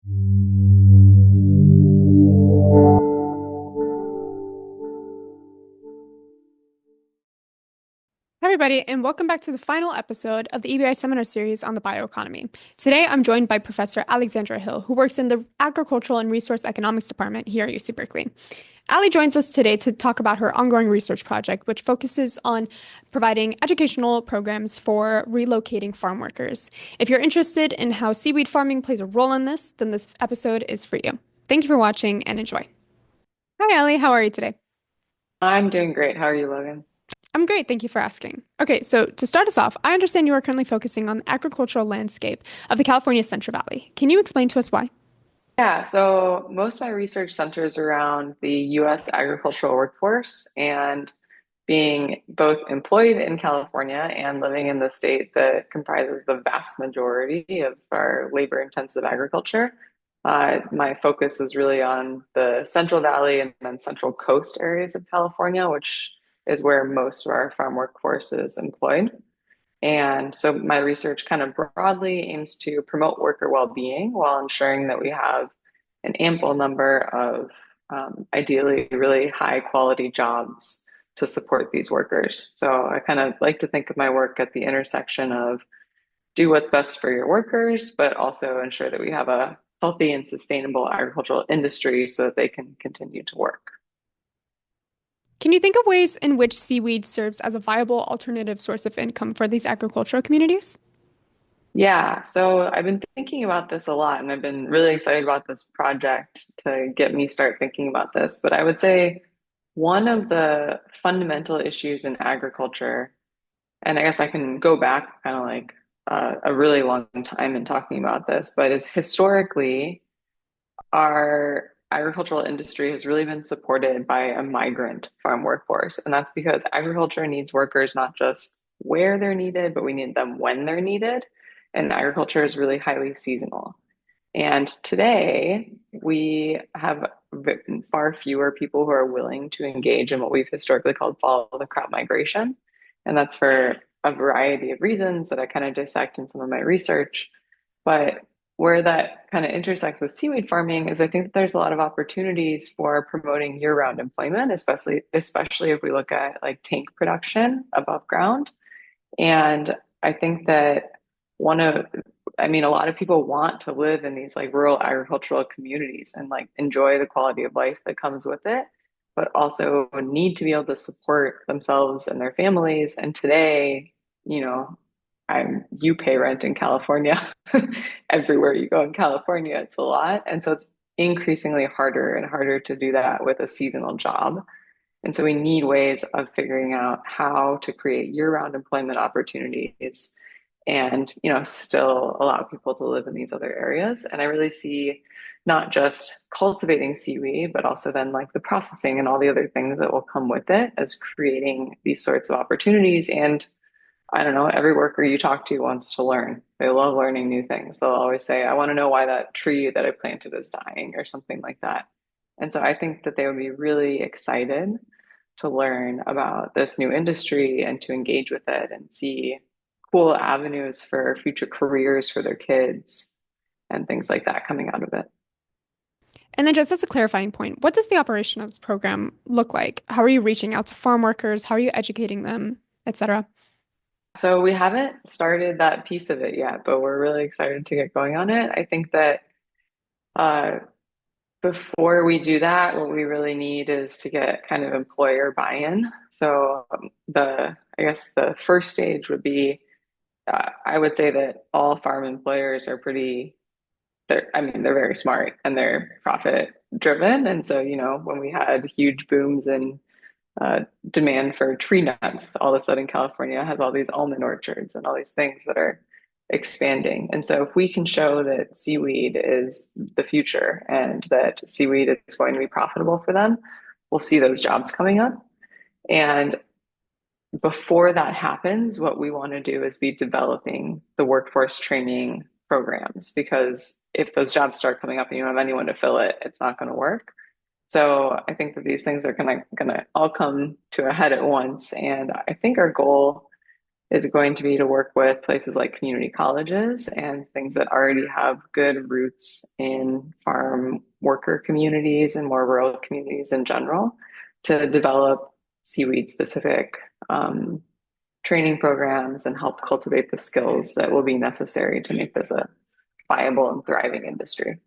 Hi, everybody, and welcome back to the final episode of the EBI seminar series on the bioeconomy. Today, I'm joined by Professor Alexandra Hill, who works in the Agricultural and Resource Economics Department here at UC Berkeley. Ali joins us today to talk about her ongoing research project, which focuses on providing educational programs for relocating farm workers. If you're interested in how seaweed farming plays a role in this, then this episode is for you. Thank you for watching and enjoy. Hi, Ali. How are you today? I'm doing great. How are you, Logan? I'm great. Thank you for asking. Okay, so to start us off, I understand you are currently focusing on the agricultural landscape of the California Central Valley. Can you explain to us why? Yeah, so most of my research centers around the US agricultural workforce and being both employed in California and living in the state that comprises the vast majority of our labor-intensive agriculture. My focus is really on the Central Valley and then Central Coast areas of California, which is where most of our farm workforce is employed. And so my research kind of broadly aims to promote worker well-being while ensuring that we have an ample number of ideally really high quality jobs to support these workers. So I kind of like to think of my work at the intersection of do what's best for your workers, but also ensure that we have a healthy and sustainable agricultural industry so that they can continue to work. Can you think of ways in which seaweed serves as a viable alternative source of income for these agricultural communities? Yeah, so I've been thinking about this a lot, and I've been really excited about this project to get me start thinking about this. But I would say one of the fundamental issues in agriculture, and I guess I can go back kind of like a really long time in talking about this, but is historically our agricultural industry has really been supported by a migrant farm workforce. And that's because agriculture needs workers not just where they're needed, but we need them when they're needed. And agriculture is really highly seasonal. And today we have far fewer people who are willing to engage in what we've historically called follow the crop migration. And that's for a variety of reasons that I kind of dissect in some of my research. But where that kind of intersects with seaweed farming is I think that there's a lot of opportunities for promoting year-round employment, especially if we look at like tank production above ground. And I think that one of I mean, a lot of people want to live in these like rural agricultural communities and like enjoy the quality of life that comes with it, but also need to be able to support themselves and their families. And today, you know, you pay rent in California. Everywhere you go in California, it's a lot. And so it's increasingly harder and harder to do that with a seasonal job. And so we need ways of figuring out how to create year-round employment opportunities and, still allow people to live in these other areas. And I really see not just cultivating seaweed, but also then like the processing and all the other things that will come with it as creating these sorts of opportunities. And I don't know, every worker you talk to wants to learn. They love learning new things. They'll always say, I want to know why that tree that I planted is dying or something like that. And so I think that they would be really excited to learn about this new industry and to engage with it and see cool avenues for future careers for their kids and things like that coming out of it. And then, just as a clarifying point, what does the operation of this program look like? How are you reaching out to farm workers? How are you educating them, etc.? So we haven't started that piece of it yet, but we're really excited to get going on it. I think that uh, before we do that, what we really need is to get kind of employer buy-in. So I guess the first stage would be, I would say that all farm employers are I mean, they're very smart and they're profit driven. And so, when we had huge booms in demand for tree nuts. All of a sudden, California has all these almond orchards and all these things that are expanding. And so, if we can show that seaweed is the future and that seaweed is going to be profitable for them, we'll see those jobs coming up. And before that happens, what we want to do is be developing the workforce training programs because if those jobs start coming up and you don't have anyone to fill it, it's not going to work. So I think that these things are gonna all come to a head at once. And I think our goal is going to be to work with places like community colleges and things that already have good roots in farm worker communities and more rural communities in general to develop seaweed specific training programs and help cultivate the skills that will be necessary to make this a viable and thriving industry.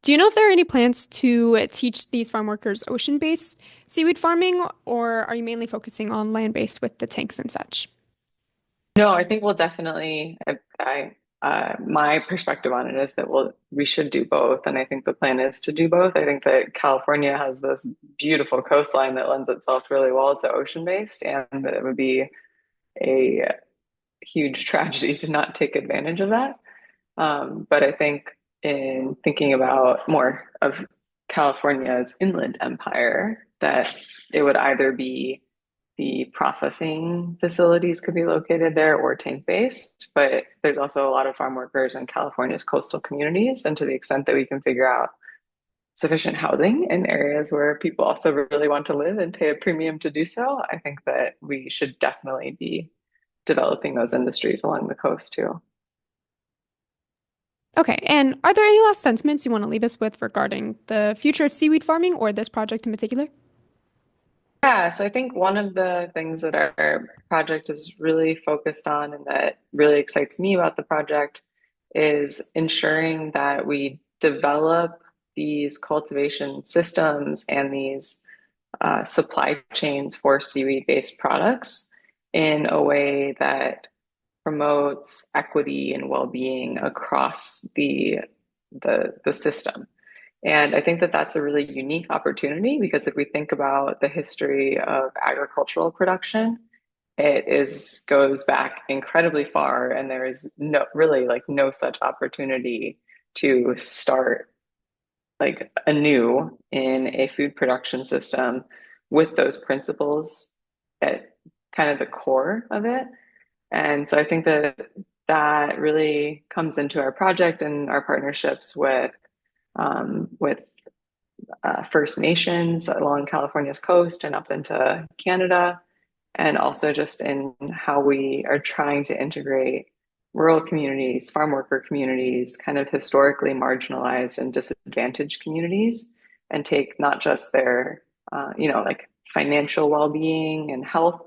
Do you know if there are any plans to teach these farm workers ocean-based seaweed farming, or are you mainly focusing on land-based with the tanks and such? No, I think we'll definitely, my perspective on it is that we should do both. And I think the plan is to do both. I think that California has this beautiful coastline that lends itself really well to ocean-based, and that it would be a huge tragedy to not take advantage of that. But I think in thinking about more of California's inland empire, that it would either be the processing facilities could be located there or tank based, but there's also a lot of farm workers in California's coastal communities. And to the extent that we can figure out sufficient housing in areas where people also really want to live and pay a premium to do so, I think that we should definitely be developing those industries along the coast too. Okay, and are there any last sentiments you want to leave us with regarding the future of seaweed farming or this project in particular? Yeah, so I think one of the things that our project is really focused on and that really excites me about the project is ensuring that we develop these cultivation systems and these supply chains for seaweed-based products in a way that promotes equity and well-being across the system. And I think that that's a really unique opportunity because if we think about the history of agricultural production, it is goes back incredibly far, and there is no really like no such opportunity to start like anew in a food production system with those principles at kind of the core of it. And so I think that that really comes into our project and our partnerships with First Nations along California's coast and up into Canada, and also just in how we are trying to integrate rural communities, farm worker communities, kind of historically marginalized and disadvantaged communities, and take not just their, like financial well-being and health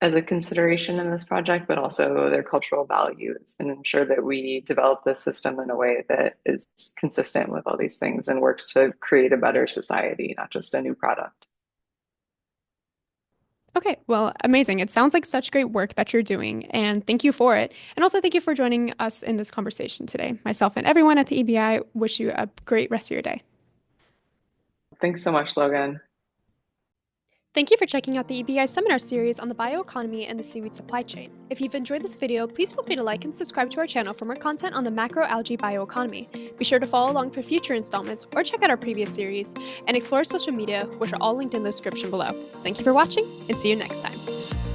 as a consideration in this project, but also their cultural values and ensure that we develop this system in a way that is consistent with all these things and works to create a better society, not just a new product. Okay, well, amazing. It sounds like such great work that you're doing, and thank you for it. And also, thank you for joining us in this conversation today. Myself and everyone at the EBI wish you a great rest of your day. Thanks so much, Logan. Thank you for checking out the EBI seminar series on the bioeconomy and the seaweed supply chain. If you've enjoyed this video, please feel free to like and subscribe to our channel for more content on the macroalgae bioeconomy. Be sure to follow along for future installments or check out our previous series and explore our social media, which are all linked in the description below. Thank you for watching and see you next time.